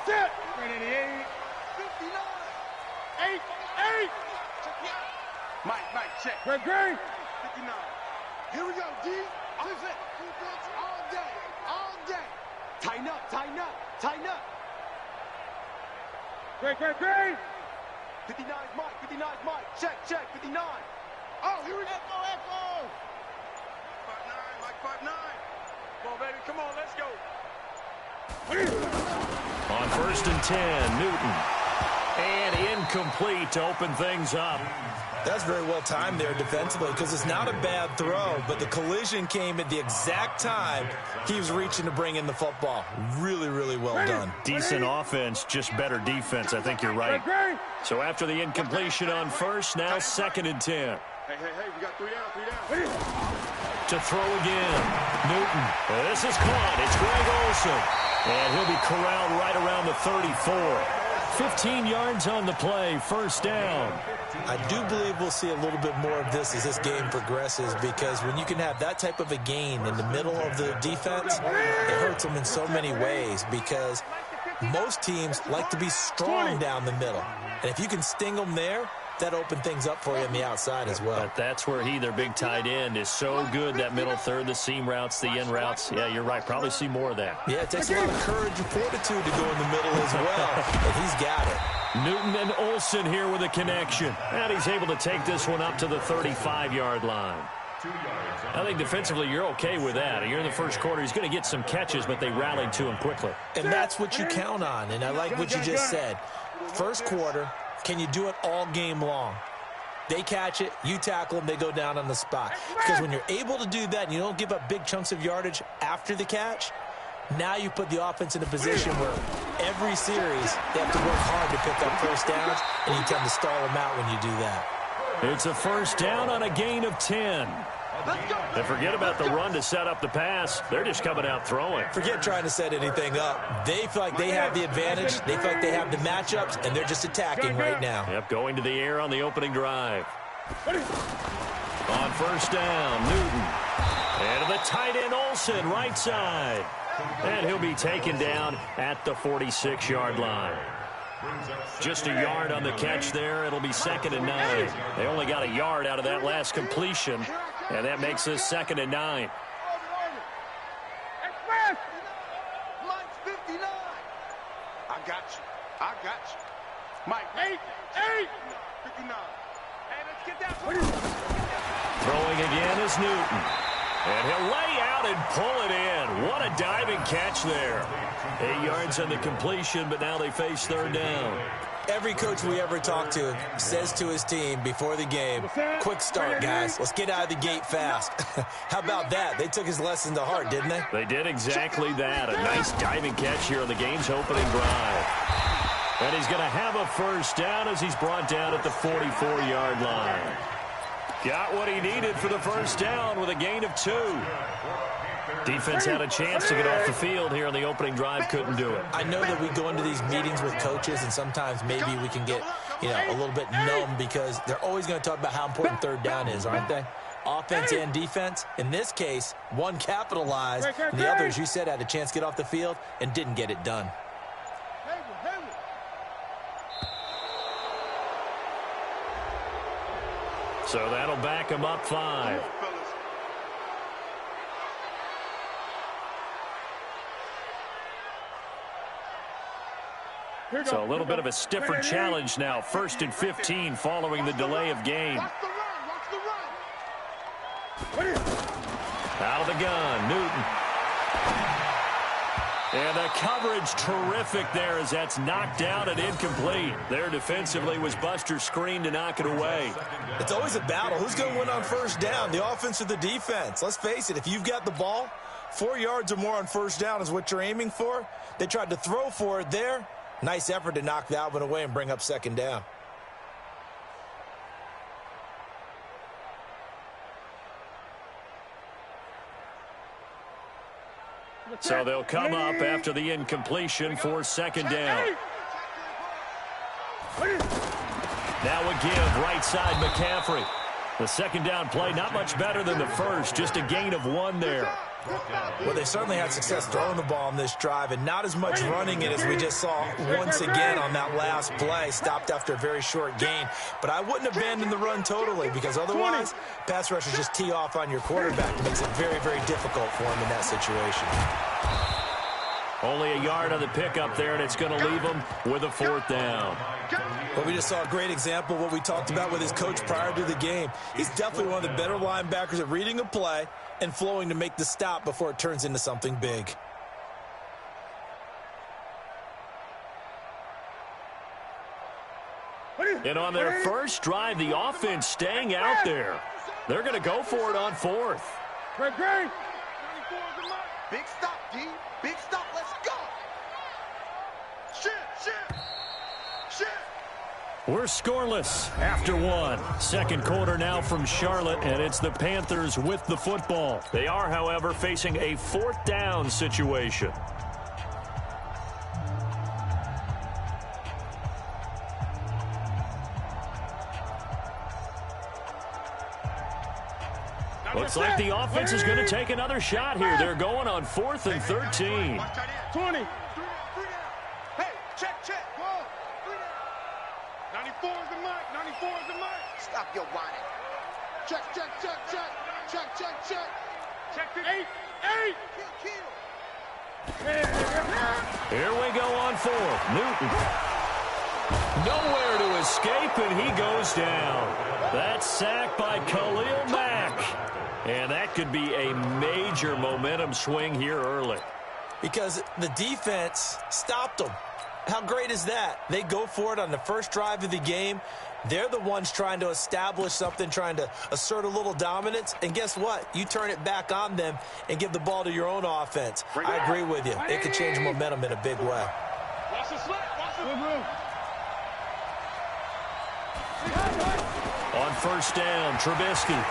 Set. 88. 59. 8. Mike, check. Great. 59. Here we go, D. Listen. All day. Tighten up. Great. 59's Mike. Check. 59. Oh, here we go. Echo. 5'9", Mike 5'9". Come on, baby. Come on, let's go. On 1st and 10, Newton. And incomplete to open things up. That's very well timed there defensively because it's not a bad throw, but the collision came at the exact time he was reaching to bring in the football. Really, really well done. Decent offense, just better defense. I think you're right. So after the incompletion on 1st, now 2nd and 10. Hey, we got 3 down. To throw again. Newton. This is caught. It's Greg Olsen. And he'll be corralled right around the 34. 15 yards on the play. 1st down. I do believe we'll see a little bit more of this as this game progresses because when you can have that type of a gain in the middle of the defense, it hurts them in so many ways because most teams like to be strong down the middle. And if you can sting them there, that opened things up for you on the outside as well. But that's where their big tight end, is so good, that middle third, the seam routes, the in routes. Yeah, you're right. Probably see more of that. Yeah, it takes a lot of courage and fortitude to go in the middle as well, and he's got it. Newton and Olsen here with a connection. And he's able to take this one up to the 35-yard line. I think defensively you're okay with that. You're in the first quarter. He's going to get some catches, but they rallied to him quickly. And that's what you count on, and I like what you just said. First quarter, can you do it all game long? They catch it, you tackle them, they go down on the spot. Because when you're able to do that and you don't give up big chunks of yardage after the catch, now you put the offense in a position where every series they have to work hard to pick up 1st downs, and you tend to stall them out when you do that. It's a 1st down on a gain of 10. And forget about the run to set up the pass. They're just coming out throwing. Forget trying to set anything up. They feel like they have the advantage. They feel like they have the matchups, and they're just attacking right now. Yep, going to the air on the opening drive. On 1st down, Newton. And the tight end, Olsen, right side. And he'll be taken down at the 46-yard line. Just a yard on the catch there. It'll be 2nd and 9. They only got a yard out of that last completion, and that makes this 2nd and 9. Mike's 59. I got you. Mike, 8. 59. Hey, let's get that. Throwing again is Newton. And he'll lay out and pull it in. What a diving catch there. 8 yards on the completion, but now they face 3rd down. Every coach we ever talk to says to his team before the game, quick start, guys. Let's get out of the gate fast. How about that? They took his lesson to heart, didn't they? They did exactly that. A nice diving catch here on the game's opening drive. And he's going to have a 1st down as he's brought down at the 44-yard line. Got what he needed for the 1st down with a gain of 2. Defense had a chance to get off the field here on the opening drive, couldn't do it. I know that we go into these meetings with coaches, and sometimes maybe we can get, a little bit numb because they're always going to talk about how important 3rd down is, aren't they? Offense and defense. In this case, one capitalized, and the other, as you said, had a chance to get off the field and didn't get it done. So that'll back him up 5. So a little bit of a stiffer challenge now. 1st and 15 following the delay of game. Out of the gun, Newton. And the coverage terrific there as that's knocked down and incomplete. There defensively was Buster's screen to knock it away. It's always a battle. Who's going to win on 1st down, the offense or the defense? Let's face it, if you've got the ball, 4 yards or more on 1st down is what you're aiming for. They tried to throw for it there. Nice effort to knock that one away and bring up 2nd down. So they'll come up after the incompletion for 2nd down. Now a give right side McCaffrey. The 2nd down play not much better than the first, just a gain of 1 there. Well, they certainly had success throwing the ball on this drive, and not as much running it as we just saw once again on that last play. Stopped after a very short gain. But I wouldn't abandon the run totally, because otherwise, pass rushers just tee off on your quarterback. It makes it very, very difficult for him in that situation. Only a yard on the pickup there, and it's going to leave him with a 4th down. Well, we just saw a great example of what we talked about with his coach prior to the game. He's definitely one of the better linebackers at reading a play and flowing to make the stop before it turns into something big. And on their first drive, the offense staying out there. They're going to go for it on 4th. Big stop, D. Big stop. Let's go. Shit. We're scoreless after 1. Second quarter now from Charlotte, and it's the Panthers with the football. They are, however, facing a 4th down situation. Looks like the offense is going to take another shot here. They're going on 4th and 13. 20. Hey, check. Whoa. 94 is the mic. 94 is the mic. Stop your whining. Check. Check the 8. Kill. Here we go on 4th. Newton. Nowhere to escape, and he goes down. That's sacked by Khalil Mack. And that could be a major momentum swing here early. Because the defense stopped them. How great is that? They go for it on the first drive of the game. They're the ones trying to establish something, trying to assert a little dominance. And guess what? You turn it back on them and give the ball to your own offense. I agree with you. It could change momentum in a big way. Watch the slip. On first down, Trubisky.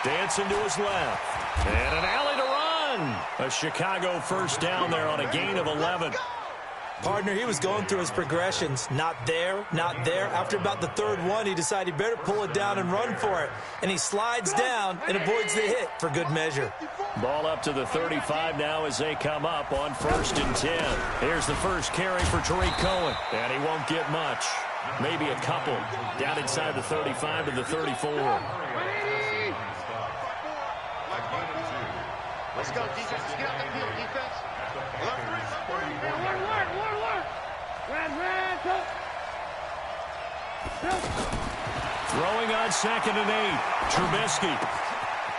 Dancing to his left. And an alley to run. A Chicago first down there on a gain of 11. Partner, he was going through his progressions. Not there. After about the 3rd one, he decided he better pull it down and run for it. And he slides down and avoids the hit for good measure. Ball up to the 35 now as they come up on 1st and 10. Here's the first carry for Tariq Cohen. And he won't get much. Maybe a couple. Down inside the 35 to the 34. Let's go, defense. Let's get out the field, defense. Throwing on 2nd and 8. Trubisky.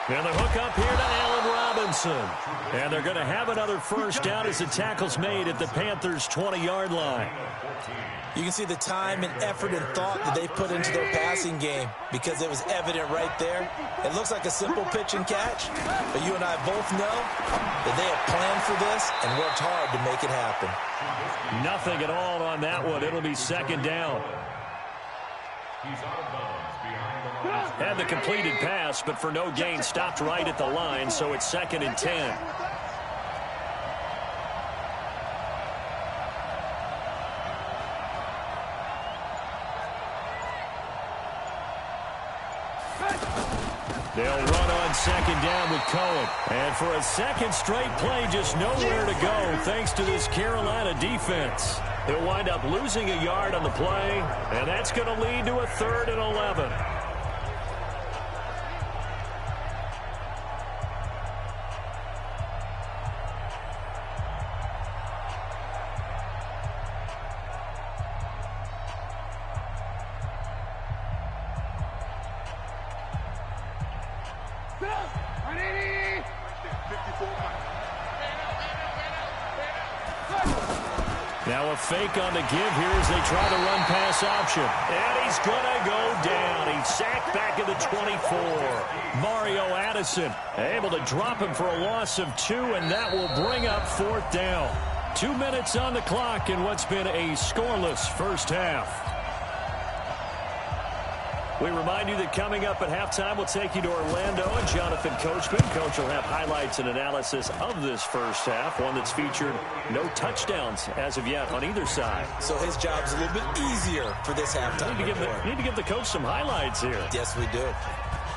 And the hook up here to Allen Robinson. And they're going to have another first down as the tackle's made at the Panthers' 20-yard line. You can see the time and effort and thought that they put into their passing game because it was evident right there. It looks like a simple pitch and catch, but you and I both know that they have planned for this and worked hard to make it happen. Nothing at all on that one. It'll be 2nd down. Had the completed pass, but for no gain, stopped right at the line, so it's 2nd and 10. They'll run on 2nd down with Cohen. And for a second straight play, just nowhere to go thanks to this Carolina defense. He'll wind up losing a yard on the play, and that's going to lead to a 3rd and 11. Now a fake on the give here as they try to run pass option. And he's going to go down. He's sacked back at the 24. Mario Addison able to drop him for a loss of 2, and that will bring up 4th down. 2 minutes on the clock in what's been a scoreless first half. We remind you that coming up at halftime, we'll take you to Orlando and Jonathan Coachman. Coach will have highlights and analysis of this first half, one that's featured no touchdowns as of yet on either side. So his job's a little bit easier for this halftime. Need to give the coach some highlights here. Yes, we do.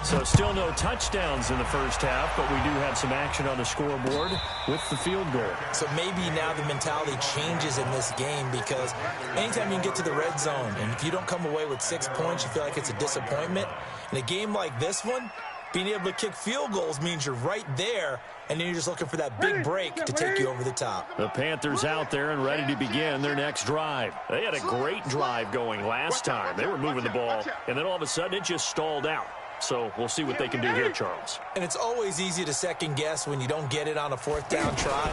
So still no touchdowns in the first half, but we do have some action on the scoreboard with the field goal. So maybe now the mentality changes in this game, because anytime you can get to the red zone, and if you don't come away with 6 points, you feel like it's a disappointment. In a game like this one, being able to kick field goals means you're right there, and then you're just looking for that big break to take you over the top. The Panthers out there and ready to begin their next drive. They had a great drive going last time. They were moving the ball, and then all of a sudden it just stalled out. So we'll see what they can do here, Charles. And it's always easy to second guess when you don't get it on a fourth down try.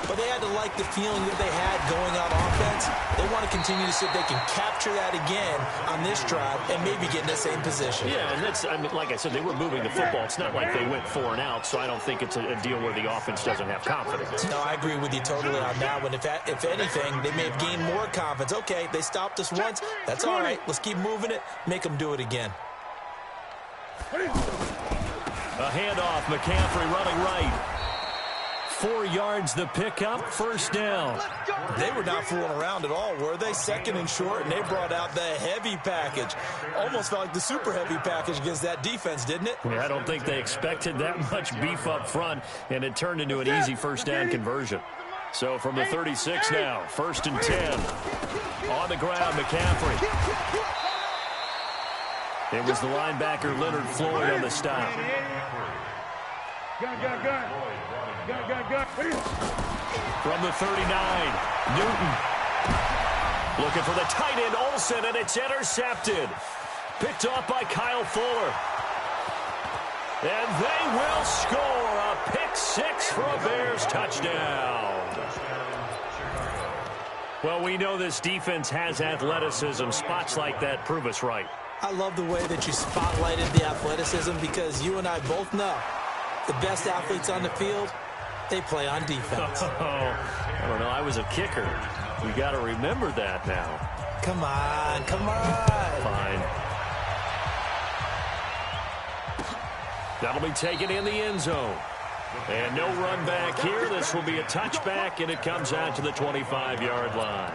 But they had to like the feeling that they had going on offense. They want to continue to see if they can capture that again on this drive and maybe get in the same position. Yeah, and that's, I mean, like I said, they were moving the football. It's not like they went 4 and out, so I don't think it's a deal where the offense doesn't have confidence. No, I agree with you totally on that one. If anything, they may have gained more confidence. Okay, they stopped us once. That's all right. Let's keep moving it. Make them do it again. A handoff, McCaffrey running right. 4 yards the pickup, first down. They were not fooling around at all, were they? Second and short, and they brought out the heavy package. Almost felt like the super heavy package against that defense, didn't it? Yeah, I don't think they expected that much beef up front, and it turned into an easy first down conversion. So from the 36 now, first and 10. On the ground, McCaffrey. It was the linebacker, Leonard Floyd, on the stop. From the 39, Newton. Looking for the tight end, Olsen, and it's intercepted. Picked off by Kyle Fuller. And they will score a pick 6 for a Bears touchdown. Well, we know this defense has athleticism. Spots like that prove us right. I love the way that you spotlighted the athleticism, because you and I both know the best athletes on the field, they play on defense. I don't know. I was a kicker. We got to remember that now. Come on, come on. Fine. That'll be taken in the end zone. And no run back here. This will be a touchback, and it comes out to the 25-yard line.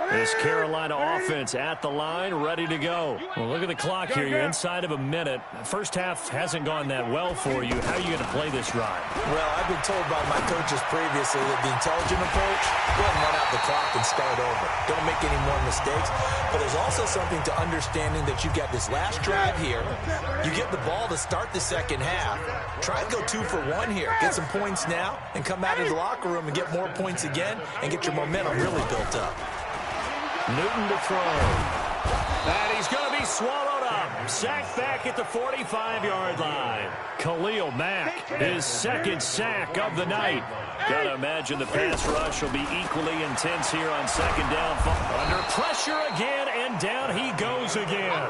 This Carolina offense at the line, ready to go. Well, look at the clock here. You're inside of a minute. First half hasn't gone that well for you. How are you going to play this drive? Well, I've been told by my coaches previously that the intelligent approach, go ahead and run out the clock and start over. Don't make any more mistakes. But there's also something to understanding that you've got this last drive here. You get the ball to start the second half. Try and go 2 for 1 here. Get some points now and come out of the locker room and get more points again and get your momentum really built up. Newton to throw. And he's going to be swallowed up. Sacked back at the 45-yard line. Khalil Mack, his second sack of the night. Got to imagine the pass rush will be equally intense here on second down. Under pressure again, and down he goes again.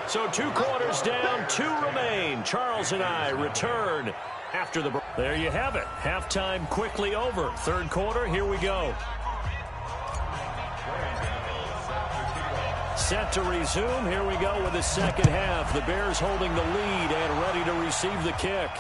So 2 quarters down, 2 remain. Charles and I return after the break. There you have it. Halftime quickly over. Third quarter, here we go. Set to resume. Here we go with the second half. The Bears holding the lead and ready to receive the kick.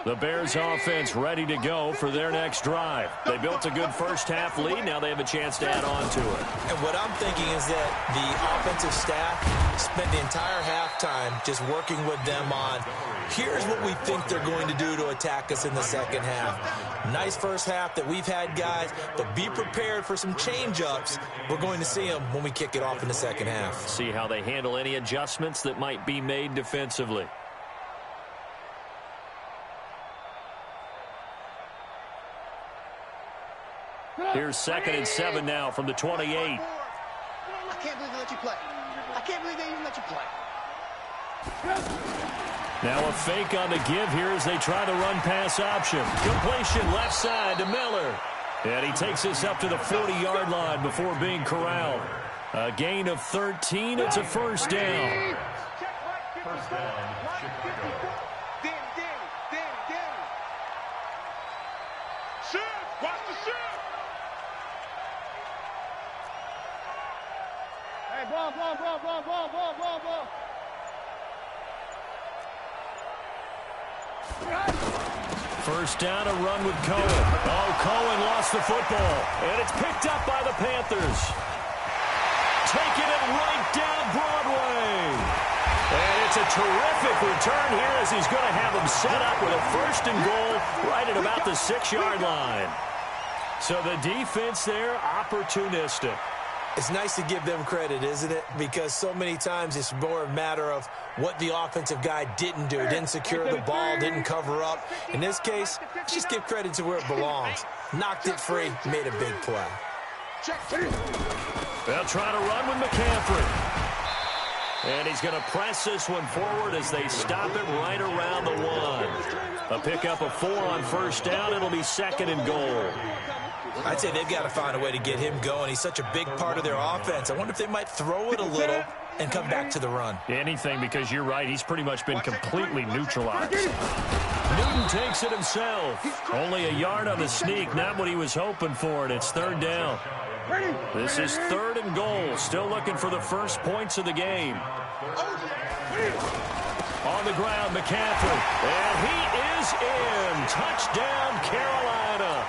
The Bears offense ready to go for their next drive. They built a good first half lead. Now they have a chance to add on to it. And what I'm thinking is that the offensive staff spent the entire halftime just working with them on, here's what we think they're going to do to attack us in the second half. Nice first half that we've had, guys, but be prepared for some change-ups. We're going to see them when we kick it off in the second half. See how they handle any adjustments that might be made defensively. Here's 2nd and 7 now from the 28. I can't believe they let you play. I can't believe they even let you play. Now a fake on the give here as they try to run pass option. Completion left side to Miller. And he takes us up to the 40-yard line before being corralled. A gain of 13. It's a first down. shift. Watch the shift. Hey, ball. First down, a run with Cohen. Oh, Cohen lost the football, and it's picked up by the Panthers. Taking it right down Broadway. And it's a terrific return here as he's going to have him set up with a first and goal right at about the 6-yard line. So the defense there, opportunistic. It's nice to give them credit, isn't it? Because so many times it's more a matter of what the offensive guy didn't do. Didn't secure the ball, didn't cover up. In this case, just give credit to where it belongs. Knocked it free, made a big play. They'll try to run with McCaffrey. And he's going to press this one forward as they stop it right around the 1. A pickup of 4 on first down. It'll be second and goal. I'd say they've got to find a way to get him going. He's such a big part of their offense. I wonder if they might throw it a little and come back to the run. Anything, because you're right. He's pretty much been completely neutralized. Newton takes it himself. Only a yard on the sneak. Not what he was hoping for, and it's third down. This is third and goal. Still looking for the first points of the game. On the ground, McCaffrey. And he is in. Touchdown, Carolina.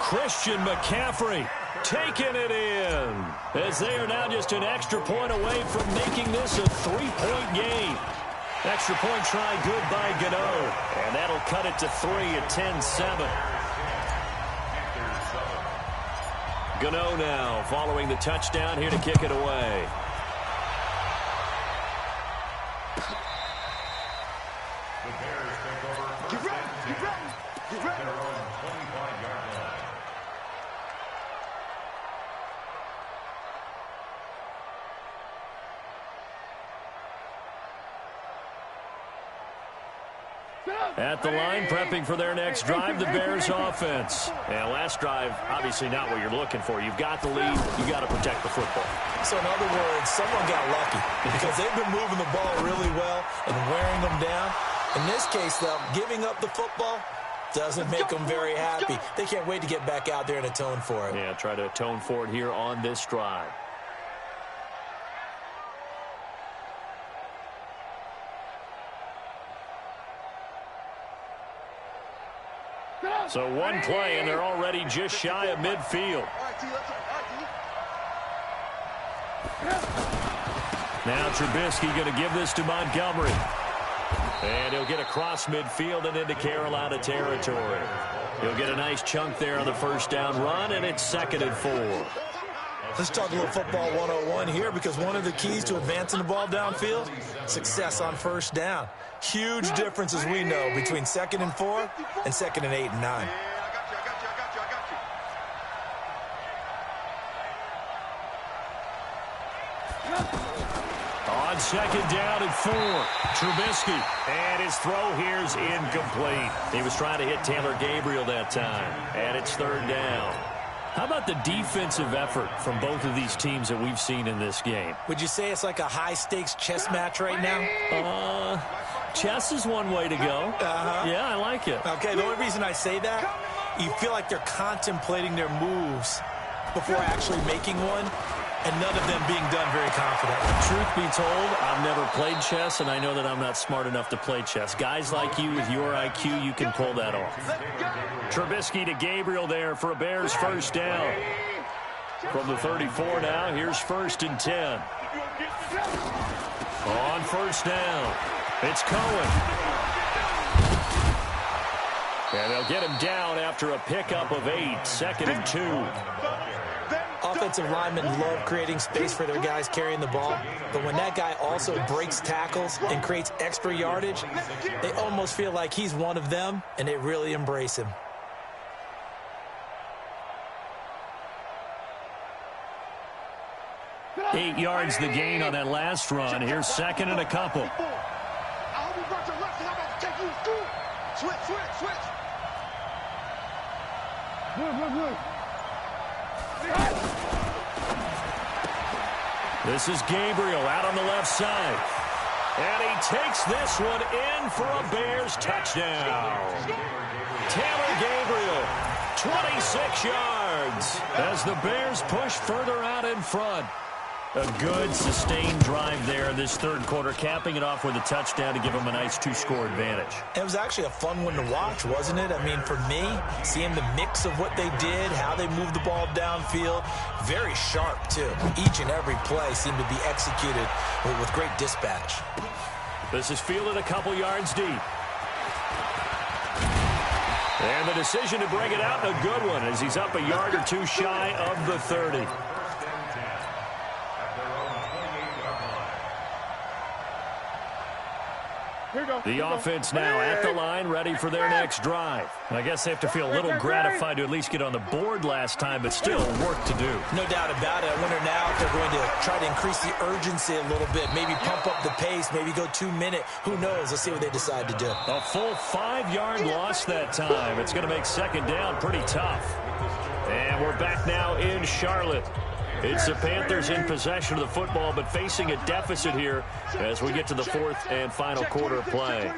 Christian McCaffrey taking it in, as they are now just an extra point away from making this a 3-point game. Extra point try good by Gano, and that'll cut it to 3 at 10-7. Gano now following the touchdown here to kick it away. At the line, prepping for their next drive, the Bears offense. And last drive, obviously not what you're looking for. You've got the lead. You've got to protect the football. So in other words, someone got lucky because they've been moving the ball really well and wearing them down. In this case, though, giving up the football doesn't make them very happy. They can't wait to get back out there and atone for it. Yeah, try to atone for it here on this drive. So one play, and they're already just shy of midfield. Now Trubisky going to give this to Montgomery. And he'll get across midfield and into Carolina territory. He'll get a nice chunk there on the first down run, and it's second and 4. Let's talk a little football 101 here, because one of the keys to advancing the ball downfield, success on first down. Huge difference, as we know, between 2nd and 4 and 2nd and 8 and 9. On second down and 4, Trubisky. And his throw here is incomplete. He was trying to hit Taylor Gabriel that time. And it's third down. How about the defensive effort from both of these teams that we've seen in this game? Would you say it's like a high-stakes chess match right now? Chess is one way to go. Yeah, I like it. Okay, the only reason I say that, you feel like they're contemplating their moves before actually making one, and none of them being done very confidently. Truth be told, I've never played chess, and I know that I'm not smart enough to play chess. Guys like you with your IQ, you can pull that off. Trubisky to Gabriel there for a Bears first down. From the 34 now, here's first and 10. On first down, it's Cohen. And they'll get him down after a pickup of 8, 2nd and 2. Offensive linemen love creating space for their guys carrying the ball, but when that guy also breaks tackles and creates extra yardage, they almost feel like he's one of them, and they really embrace him. Eight yards the gain on that last run. Here's second and a couple. This is Gabriel out on the left side. And he takes this one in for a Bears touchdown. Taylor Gabriel 26 yards as the Bears push further out in front. A good, sustained drive there this third quarter, capping it off with a touchdown to give them a nice 2-score advantage. It was actually a fun one to watch, wasn't it? I mean, for me, seeing the mix of what they did, how they moved the ball downfield, very sharp, too. Each and every play seemed to be executed with great dispatch. This is fielded a couple yards deep. And the decision to bring it out, a good one, as he's up a yard or two shy of the 30. The offense now at the line, ready for their next drive. I guess they have to feel a little gratified to at least get on the board last time, but still work to do. No doubt about it. I wonder now if they're going to try to increase the urgency a little bit, maybe pump up the pace, maybe go 2-minute. Who knows? Let's see what they decide to do. A full 5-yard loss that time. It's going to make second down pretty tough. And we're back now in Charlotte. It's the Panthers in possession of the football, but facing a deficit here as we get to the fourth and final quarter of play.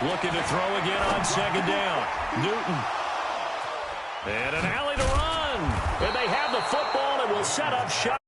Looking to throw again on second down. Newton. And an alley to run. And they have the football and will set up shot.